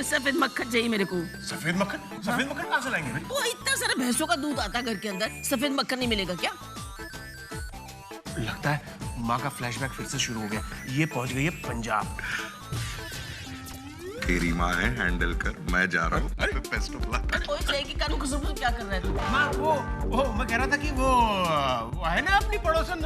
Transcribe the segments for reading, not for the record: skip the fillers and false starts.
सफेद मक्खन चाहिए मेरे को। सफेद मक्खन? सफेद मक्खन कहाँ से लाएंगे भाई? वो इतना सारा भैंसों का दूध आता है घर के अंदर, सफेद मक्खन नहीं मिलेगा क्या? लगता है माँ का फ्लैशबैक फिर से शुरू हो गया। ये पहुंच गई है पंजाब। तेरी माँ है, हैंडल कर, मैं जा रहा हूँ। Best of luck. कोई कहेगी कानू कसम क्या कर रहा है तू? माँ वो मैं कह रहा था कि वो है ना अपनी पड़ोसन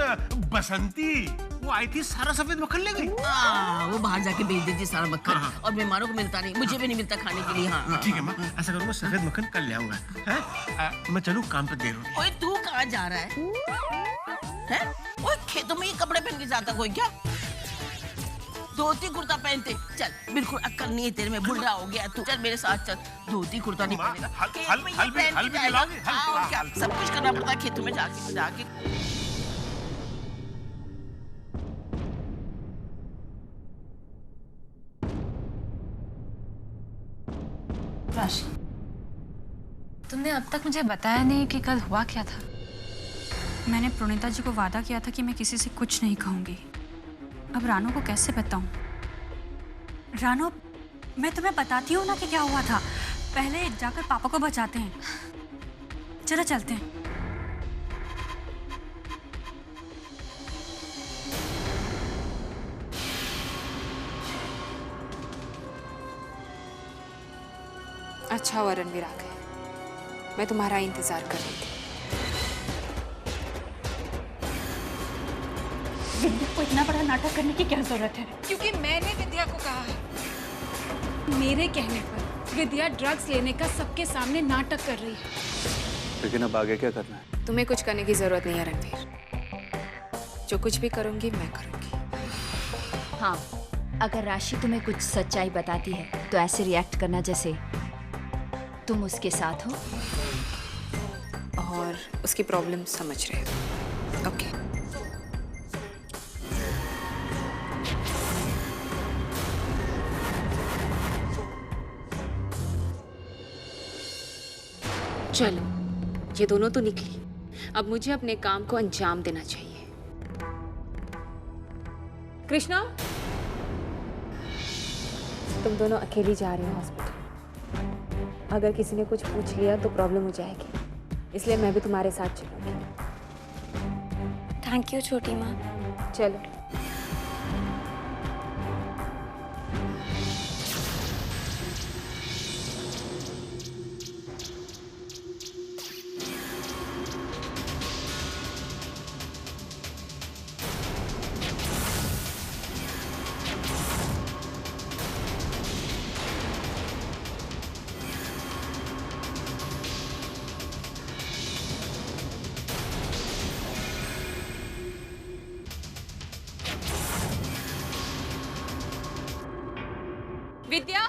बसंती, वो आई थी, सारा सफेद मक्खन ले गई। वो बाहर जाके बेच देती सारा मक्खन और बीमारों को मिलता नहीं, मुझे भी नहीं मिलता खाने के लिए। हाँ ठीक है माँ, ऐसा करूँगा सफेद मक्खन कल ले आऊंगा। मैं चलूँ, काम पे देर हो रही है। ओए तू कहाँ जा रहा है? ओए खेतों में ये कपड़े पहन के जाता कोई क्या? धोती कुर्ता पहनते चल, बिल्कुल अक्ल नहीं है तेरे में, बुढ़ा हो गया तू। चल मेरे साथ चल, धोती कुर्ता नहीं पहनेगा। हल भी दिलाओगे? और क्या, सब कुछ करना पड़ता है खेतों में जाके। राशि, तुमने अब तक मुझे बताया नहीं कि कल हुआ क्या था। मैंने प्रणीता जी को वादा किया था कि मैं किसी से कुछ नहीं कहूंगी। अब रानो को कैसे बताऊं? रानो, मैं तुम्हें बताती हूँ ना कि क्या हुआ था। पहले जाकर पापा को बचाते हैं। चलो चलते हैं। अच्छा हुआ रणवीर आ गए, मैं तुम्हारा इंतजार कर रही थी। विद्या को इतना बड़ा नाटक करने की क्या जरूरत है? क्योंकि मैंने विद्या को कहा है। मेरे कहने पर विद्या ड्रग्स लेने का सबके सामने नाटक कर रही है। लेकिन अब आगे क्या करना है? तुम्हें कुछ करने की जरूरत नहीं है रणवीर, जो कुछ भी करूंगी मैं करूंगी। हाँ, अगर राशि तुम्हें कुछ सच्चाई बताती है तो ऐसे रिएक्ट करना जैसे तुम उसके साथ हो और उसकी प्रॉब्लम समझ रहे हो। ओके। चलो, ये दोनों तो निकली, अब मुझे अपने काम को अंजाम देना चाहिए। कृष्णा, तुम दोनों अकेली जा रही हो हॉस्पिटल। अगर किसी ने कुछ पूछ लिया तो प्रॉब्लम हो जाएगी, इसलिए मैं भी तुम्हारे साथ चलूंगी। थैंक यू छोटी माँ। चलो। विद्या,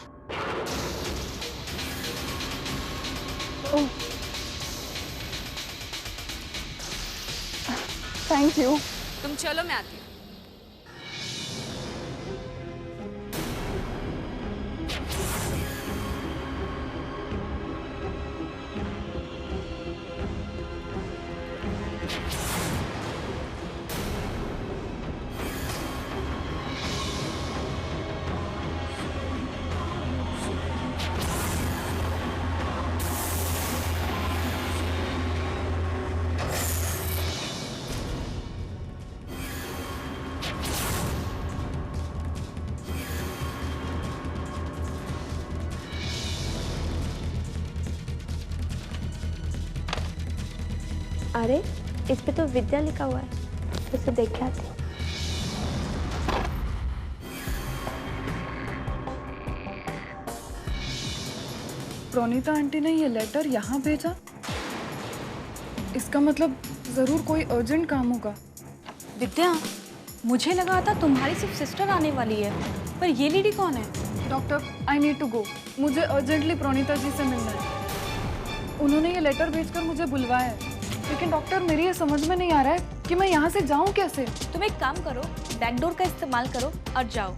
थैंक यू। तुम चलो, मैं आती हूँ। अरे, इस पे तो विद्या लिखा हुआ है, उसे देख के आते। प्रणीता आंटी ने ये लेटर यहाँ भेजा, इसका मतलब जरूर कोई अर्जेंट काम होगा। विद्या, मुझे लगा था तुम्हारी सिर्फ सिस्टर आने वाली है, पर ये लेडी कौन है? Doctor, I need to go. मुझे अर्जेंटली प्रणीता जी से मिलना है। उन्होंने ये लेटर भेजकर मुझे बुलवाया है, लेकिन डॉक्टर मेरी ये समझ में नहीं आ रहा है कि मैं यहाँ से जाऊँ कैसे। तुम एक काम करो, बैकडोर का इस्तेमाल करो और जाओ।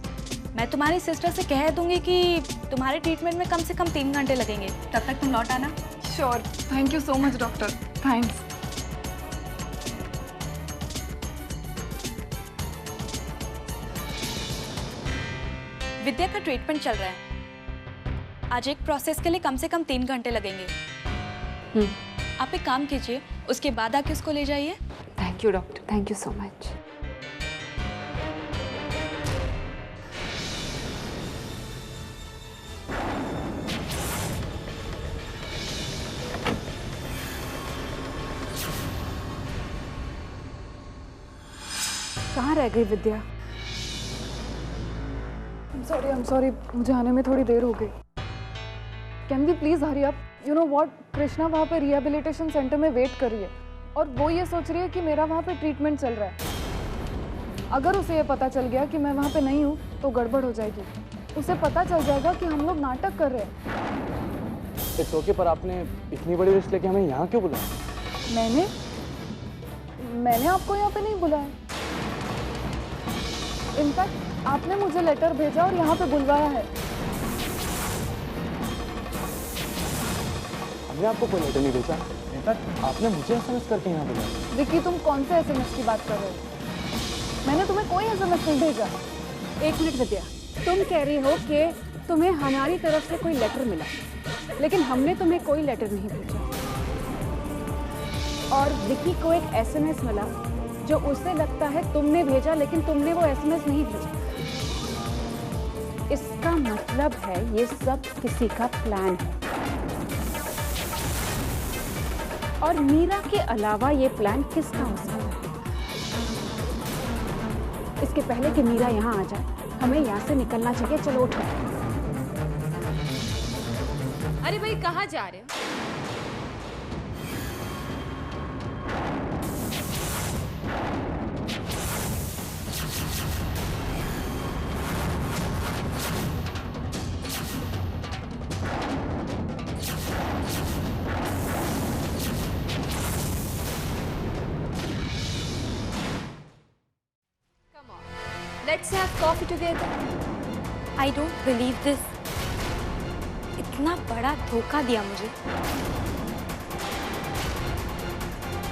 मैं तुम्हारी सिस्टर से कह दूंगी कि तुम्हारे ट्रीटमेंट में कम से कम 3 घंटे लगेंगे, तब तक तुम लौट आना। Sure, thank you so much doctor, thanks. Vidya का ट्रीटमेंट चल रहा है, आज एक प्रोसेस के लिए कम से कम 3 घंटे लगेंगे। आप एक काम कीजिए, उसके बाद आके उसको ले जाइए। Thank you doctor, thank you so much. कहाँ रह गई विद्या? I'm sorry, मुझे आने में थोड़ी देर हो गई। Can we please hurry up? You know what, Krishna वहाँ पे रिहेबिलिटेशन सेंटर में वेट कर रही है और वो ये सोच रही है कि मेरा वहाँ पे ट्रीटमेंट चल रहा है। अगर उसे ये पता चल गया कि मैं वहाँ पे नहीं हूँ तो गड़बड़ हो जाएगी। उसे पता चल जाएगा कि हम लोग नाटक कर रहे हैं। इट्स ओके, पर आपने इतनी बड़ी रिस्क लेके हमें यहाँ क्यों बुलाया? मैंने आपको यहाँ पे नहीं बुलाया। इनफैक्ट आपने मुझे लेटर भेजा और यहाँ पे बुलवाया है। हमने आपको कोई लेटर नहीं भेजा। इनफैक्ट आपने मुझे एसएमएस करके यहाँ बुलाया। विक्की, तुम कौन से एसएमएस की बात कर रहे हो? मैंने तुम्हें कोई एसएमएस नहीं भेजा। एक मिनट विद्या, तुम कह रही हो कि तुम्हें हमारी तरफ से कोई लेटर मिला, लेकिन हमने तुम्हें कोई लेटर नहीं भेजा। और विक्की को एक एसएमएस मिला जो उसे लगता है तुमने भेजा, लेकिन तुमने वो एसएमएस नहीं भेजा। इसका मतलब है ये सब किसी का प्लान है, और मीरा के अलावा ये प्लान किसका हो सकता है? इसके पहले कि मीरा यहाँ आ जाए, हमें यहाँ से निकलना चाहिए। चलो उठो। अरे भाई, कहाँ जा रहे हो? Let's have coffee together. I don't believe this. इतना बड़ा धोखा दिया मुझे।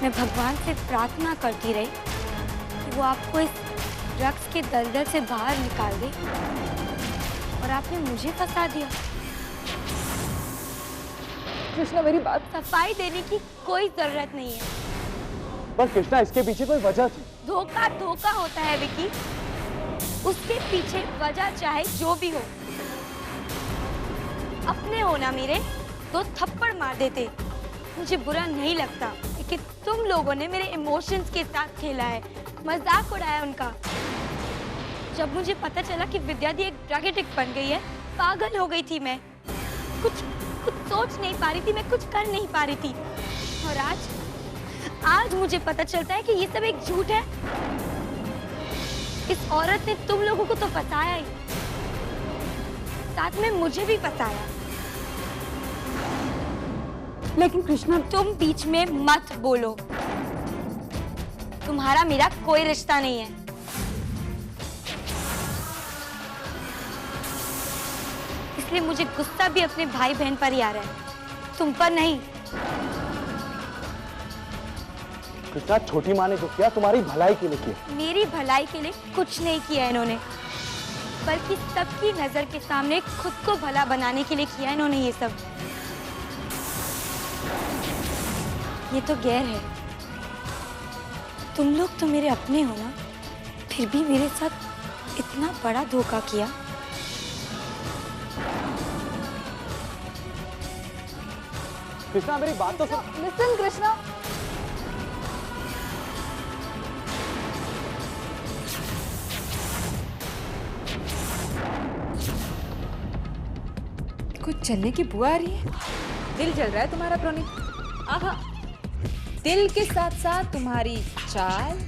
मैं भगवान से प्रार्थना करती रही कि वो आपको इस ड्रग्स के दलदल से बाहर निकाल दे, और आपने मुझे फंसा दिया। कृष्णा, मेरी बात। सफाई देने की कोई जरूरत नहीं है। पर कृष्णा, इसके पीछे कोई वजह थी। धोखा धोखा होता है विकी। उसके पीछे वजह चाहे जो भी हो। अपने हो ना मेरे, तो थप्पड़ मार देते, मुझे बुरा नहीं लगता। लेकिन तुम लोगों ने मेरे इमोशंस के साथ खेला है, मजाक उड़ाया उनका। जब मुझे पता चला कि विद्या दी एक ड्रग एडिक्ट बन गई है, पागल हो गई थी मैं। कुछ सोच नहीं पा रही थी, मैं कुछ कर नहीं पा रही थी। और आज मुझे पता चलता है कि ये सब एक झूठ है। इस औरत ने तुम लोगों को तो फंसाया ही, साथ में मुझे भी फंसाया। लेकिन कृष्णा, तुम बीच में मत बोलो। तुम्हारा मेरा कोई रिश्ता नहीं है। इसलिए मुझे गुस्सा भी अपने भाई बहन पर ही आ रहा है, तुम पर नहीं। कृष्णा, छोटी माँ ने जो किया तुम्हारी भलाई के लिए किया। मेरी भलाई के लिए कुछ नहीं किया इन्होंने, बल्कि सबकी नजर के सामने खुद को भला बनाने के लिए किया इन्होंने ये सब। ये तो गैर है। तुम लोग तो मेरे अपने हो ना, फिर भी मेरे साथ इतना बड़ा धोखा किया। कृष्णा, मेरी बात तो सुन। लिसन कृष्णा, कुछ चलने की बुआ आ रही है। दिल जल रहा है तुम्हारा प्रोनी। आहा, दिल के साथ साथ तुम्हारी चाल,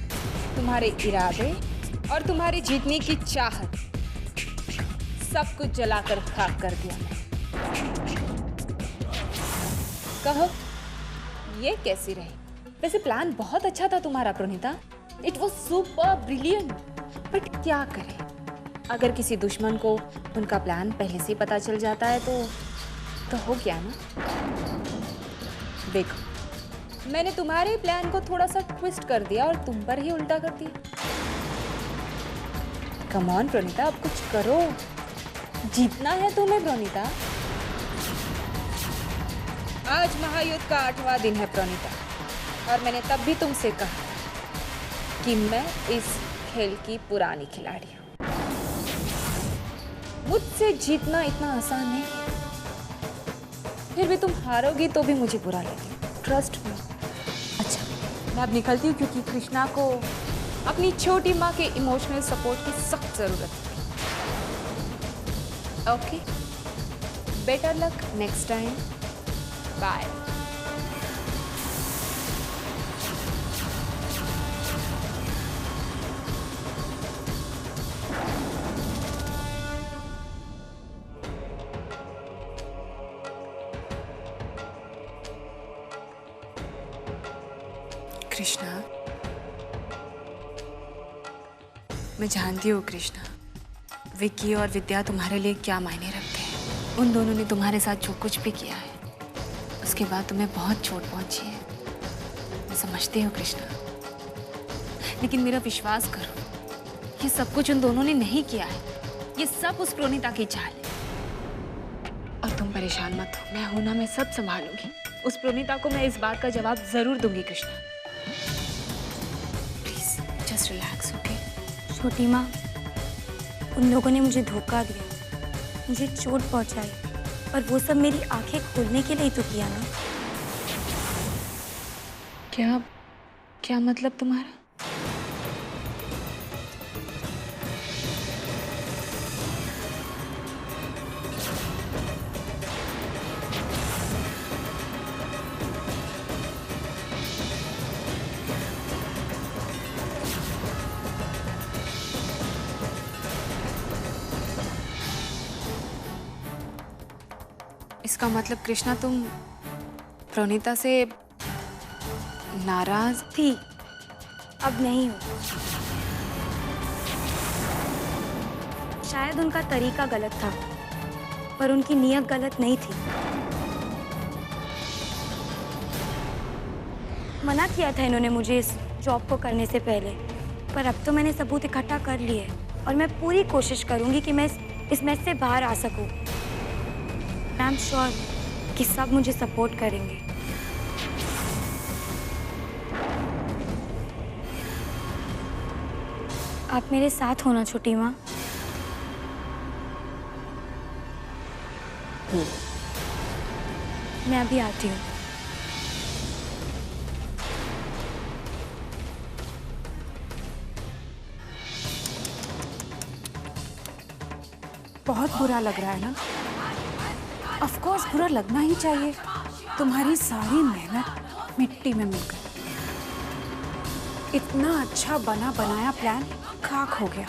तुम्हारे इरादे और तुम्हारी जीतने की चाहत, सब कुछ जलाकर खाक कर दिया। कहो, ये कैसी रही? वैसे प्लान बहुत अच्छा था तुम्हारा Pronita. It was super brilliant. But क्या करें, अगर किसी दुश्मन को उनका प्लान पहले से पता चल जाता है तो हो गया ना। देखो, मैंने तुम्हारे प्लान को थोड़ा सा ट्विस्ट कर दिया और तुम पर ही उल्टा कर दिया। कम ऑन प्रोनीता, अब कुछ करो। जीतना है तुम्हें प्रोनीता। आज महायुद्ध का 8वां दिन है प्रणीता, और मैंने तब भी तुमसे कहा कि मैं इस खेल की पुरानी खिलाड़ी हूं। मुझसे जीतना इतना आसान नहीं है। फिर भी तुम हारोगी तो भी मुझे बुरा लगेगा, ट्रस्ट मी। अच्छा, मैं अब निकलती हूँ क्योंकि कृष्णा को अपनी छोटी माँ के इमोशनल सपोर्ट की सख्त जरूरत है। Okay, better luck next time, bye. Krishna, मैं जानती हूँ कृष्णा, विक्की और विद्या तुम्हारे लिए क्या मायने रखते हैं। उन दोनों ने तुम्हारे साथ जो कुछ भी किया है, उसके बाद तुम्हें बहुत चोट पहुंची है। मैं समझती हूँ कृष्णा, लेकिन मेरा विश्वास करो, ये सब कुछ उन दोनों ने नहीं किया है। ये सब उस प्रोनिता की चाल है। और तुम परेशान मत हो, मैं हूं ना, मैं सब संभालूंगी। उस प्रोनिता को मैं इस बात का जवाब जरूर दूंगी Krishna. Please just relax, okay? छोटी माँ, उन लोगों ने मुझे धोखा दिया, मुझे चोट पहुंचाई, और वो सब मेरी आंखें खोलने के लिए ही तो किया ना। क्या मतलब तुम्हारा? इसका मतलब कृष्णा, तुम प्रोनिता से नाराज थी, अब नहीं हूँ। शायद उनका तरीका गलत था, पर उनकी नीयत गलत नहीं थी। मना किया था इन्होंने मुझे इस जॉब को करने से पहले, पर अब तो मैंने सबूत इकट्ठा कर लिए और मैं पूरी कोशिश करूंगी कि मैं इस मैच से बाहर आ सकूं। आई एम श्योर कि सब मुझे सपोर्ट करेंगे। आप मेरे साथ होना छोटी माँ। मैं अभी आती हूँ। बहुत बुरा लग रहा है ना? ऑफ कोर्स बुरा लगना ही चाहिए। तुम्हारी सारी मेहनत मिट्टी में मिल गई। इतना अच्छा बना बनाया प्लान खाक हो गया।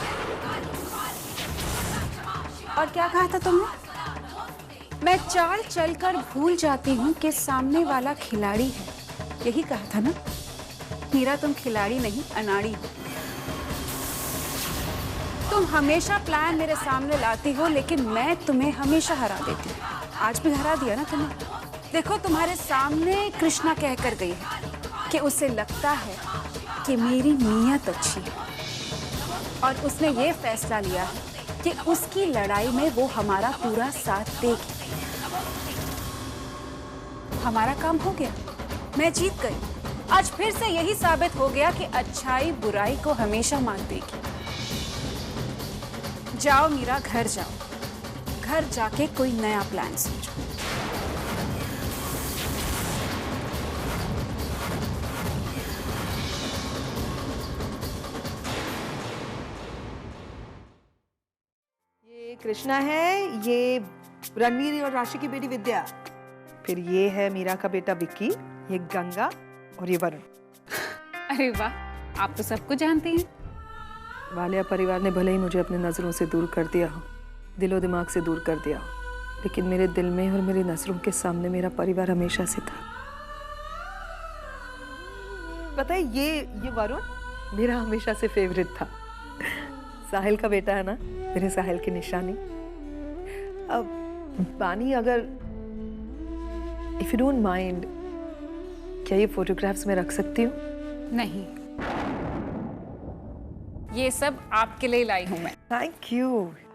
और क्या कहा था तुमने? मैं चाल चलकर भूल जाती हूँ कि सामने वाला खिलाड़ी है, यही कहा था ना? मीरा, तुम खिलाड़ी नहीं अनाड़ी हो। तुम हमेशा प्लान मेरे सामने लाती हो, लेकिन मैं तुम्हें हमेशा हरा देती हूँ। आज भी हरा दिया ना तुम्हें। देखो, तुम्हारे सामने कृष्णा कह कर गई है कि उसे लगता है कि मेरी नीयत अच्छी है, और उसने ये फैसला लिया है कि उसकी लड़ाई में वो हमारा पूरा साथ देगी। हमारा काम हो गया, मैं जीत गई। आज फिर से यही साबित हो गया कि अच्छाई बुराई को हमेशा मात देगी। जाओ मीरा, घर जाओ। घर जाके कोई नया प्लान सोचो। ये कृष्णा है, ये रणवीर और राशि की बेटी विद्या, फिर ये है मीरा का बेटा विक्की, ये गंगा, और ये वरुण। अरे वाह, आप तो सबको जानते हैं। वालिया परिवार ने भले ही मुझे अपने नजरों से दूर कर दिया हो, दिलो दिमाग से दूर कर दिया हो, लेकिन मेरे दिल में और मेरी नजरों के सामने मेरा परिवार हमेशा से था। पता है, ये वरुण मेरा हमेशा से फेवरेट था। साहिल का बेटा है ना, मेरे साहिल की निशानी। अब बानी, अगर इफ यू डोंट माइंड, क्या ये फोटोग्राफ्स में रख सकती हूँ? नहीं, ये सब आपके लिए लाई हूं मैं। Thank you,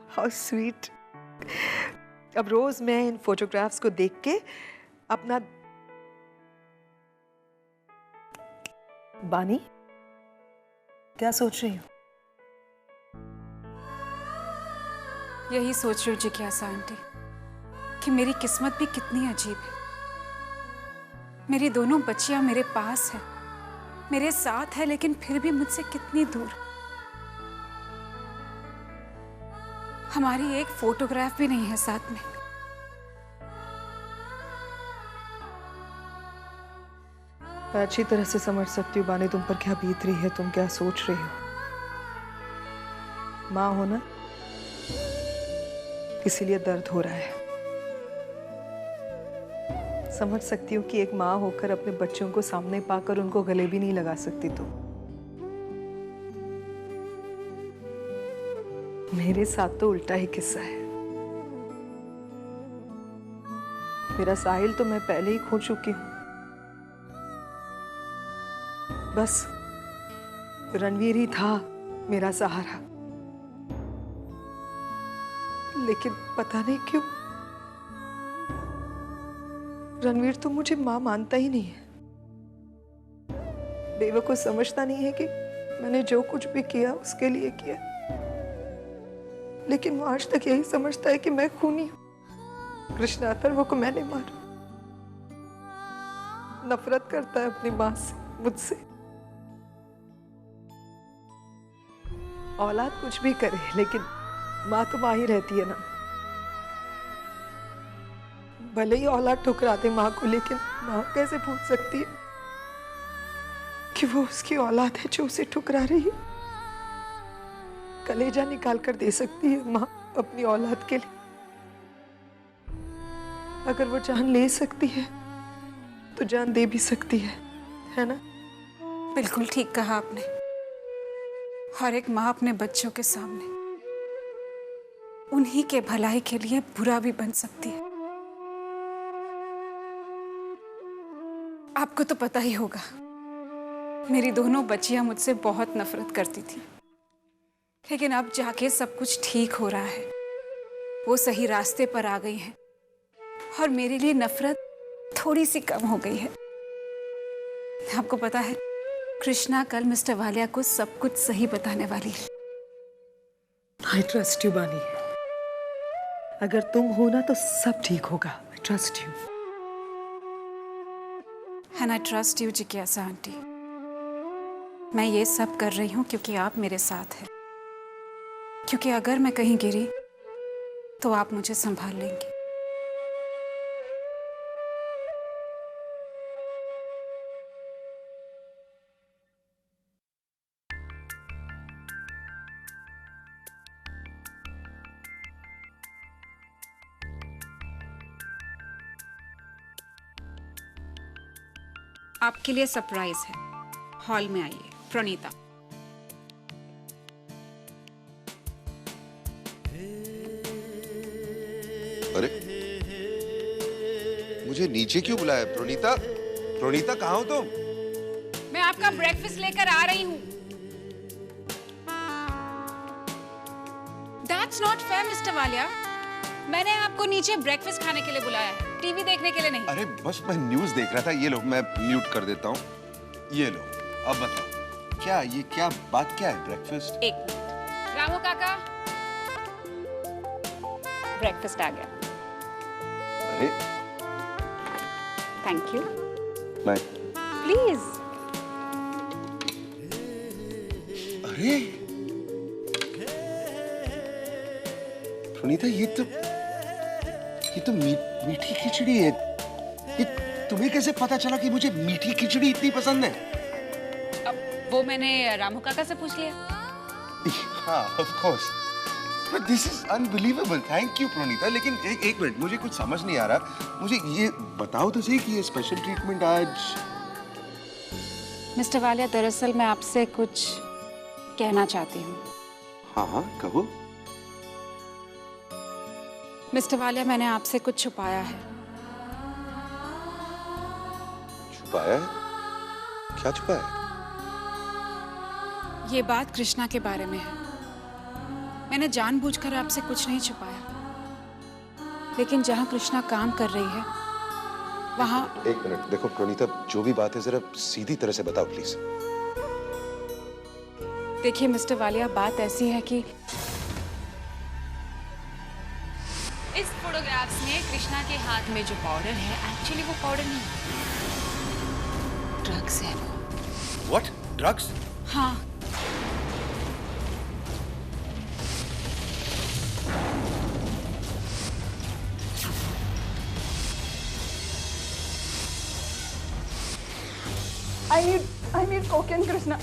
how sweet. अब रोज मैं इन फोटोग्राफ्स को देख के अपना बानी, क्या सोच रही हो? यही सोच रही हूँ जिज्ञासा आंटी कि मेरी किस्मत भी कितनी अजीब है। मेरी दोनों बच्चियां मेरे पास है, मेरे साथ है, लेकिन फिर भी मुझसे कितनी दूर। हमारी एक फोटोग्राफ भी नहीं है साथ में। मैं अच्छी तरह से समझ सकती हूँ बानी तुम पर क्या बीत रही है, तुम क्या सोच रही हो। माँ हो ना, इसीलिए दर्द हो रहा है। समझ सकती हूँ कि एक माँ होकर अपने बच्चों को सामने पाकर उनको गले भी नहीं लगा सकती तुम। मेरे साथ तो उल्टा ही किस्सा है। मेरा साहिल तो मैं पहले ही खो चुकी हूँ। बस रणवीर ही था मेरा सहारा, लेकिन पता नहीं क्यों रणवीर तो मुझे मां मानता ही नहीं है। बेवकूफ समझता नहीं है कि मैंने जो कुछ भी किया उसके लिए किया, लेकिन वो आज तक यही समझता है कि मैं खूनी हूं। कृष्णा अथर्व को मैंने मारा। नफरत करता है अपनी मां से, मुझसे। औलाद कुछ भी करे, लेकिन माँ तो माँ ही रहती है ना। भले ही औलाद ठुकरा दे माँ को, लेकिन माँ कैसे भूल सकती है कि वो उसकी औलाद है जो उसे ठुकरा रही है। कलेजा निकाल कर दे सकती है माँ अपनी औलाद के लिए। अगर वो जान ले सकती है तो जान दे भी सकती है ना? बिल्कुल ठीक कहा आपने। हर एक माँ अपने बच्चों के सामने उन्हीं के भलाई के लिए बुरा भी बन सकती है। आपको तो पता ही होगा, मेरी दोनों बच्चियां मुझसे बहुत नफरत करती थी, लेकिन अब जाके सब कुछ ठीक हो रहा है। वो सही रास्ते पर आ गई हैं और मेरे लिए नफरत थोड़ी सी कम हो गई है। आपको पता है, कृष्णा कल मिस्टर वालिया को सब कुछ सही बताने वाली है। I trust you, बानी। अगर तुम हो ना तो सब ठीक होगा। I trust you. And I trust you, जिज्ञासा आंटी। मैं ये सब कर रही हूँ क्योंकि आप मेरे साथ हैं। क्योंकि अगर मैं कहीं गिरी तो आप मुझे संभाल लेंगी। आपके लिए सरप्राइज है। हॉल में आइए। प्रणीता। अरे मुझे नीचे क्यों बुलाया? प्रणीता, प्रणीता कहाँ हो तुम? मैं आपका ब्रेकफास्ट लेकर आ रही हूँ। That's not fair, mister Walia. मैंने आपको नीचे ब्रेकफास्ट खाने के लिए बुलाया है, टीवी देखने के लिए नहीं। अरे बस मैं न्यूज़ देख रहा था। ये लो, मैं म्यूट कर देता हूँ। ये लो, अब बताओ क्या बात क्या है? ब्रेकफास्ट? एक मिनट। रामू काका, ब्रेकफास्ट आ गया। अरे थैंक यू। मैं प्लीज। अरे प्रणीता, ये तो मीठी खिचड़ी है। ये तुम्हें कैसे पता चला कि मुझे मीठी खिचड़ी इतनी पसंद है? अब वो मैंने रामू काका से पूछ लिया। हाँ, of course. But this is unbelievable. Thank you, Pranita. लेकिन एक मिनट, मुझे कुछ समझ नहीं आ रहा। मुझे ये बताओ तो सही कि ये स्पेशल ट्रीटमेंट आज। मिस्टर वालिया, दरअसल मैं आपसे कुछ कहना चाहती हूँ। हाँ, कहो। मिस्टर वालिया, मैंने आपसे कुछ छुपाया है। छुपाया है? क्या छुपाया है? ये बात कृष्णा के बारे में है। मैंने जानबूझकर आपसे कुछ नहीं छुपाया, लेकिन जहाँ कृष्णा काम कर रही है वहाँ। एक मिनट, देखो प्रणीता, जो भी बात है जरा सीधी तरह से बताओ प्लीज। देखिए मिस्टर वालिया, बात ऐसी है कि इस फोटोग्राफ्स में कृष्णा के हाथ में जो पाउडर है, एक्चुअली वो पाउडर नहीं, ड्रग्स है वो। व्हाट? ड्रग्स? हाँ। I need cocaine, Krishna.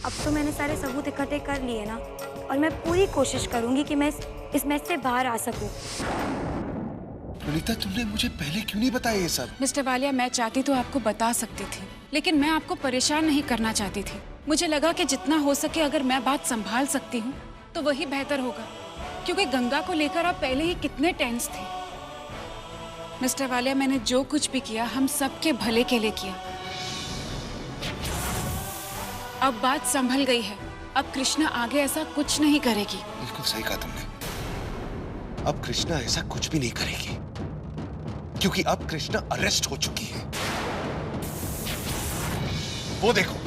अब तो मैंने सारे सबूत इकट्ठे कर लिए ना, और मैं पूरी कोशिश करूंगी कि मैं इस मैच से बाहर आ सकूं। प्रणीता, तुमने मुझे पहले क्यों नहीं बताया ये सब? मिस्टर वालिया, मैं चाहती तो आपको बता सकती थी, लेकिन मैं आपको परेशान नहीं करना चाहती थी। मुझे लगा कि जितना हो सके अगर मैं बात संभाल सकती हूँ तो वही बेहतर होगा, क्योंकि गंगा को लेकर आप पहले ही कितने टेंस थे। मिस्टर वालिया, मैंने जो कुछ भी किया हम सबके भले के लिए किया। अब बात संभल गई है, अब कृष्णा आगे ऐसा कुछ नहीं करेगी। बिल्कुल सही कहा तुमने। अब कृष्णा ऐसा कुछ भी नहीं करेगी, क्योंकि अब कृष्णा अरेस्ट हो चुकी है। वो देखो।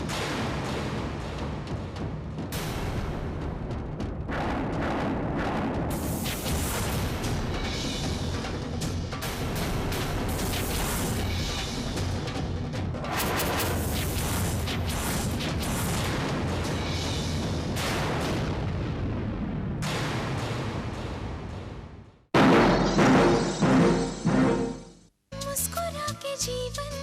मुस्कुरा के जीवन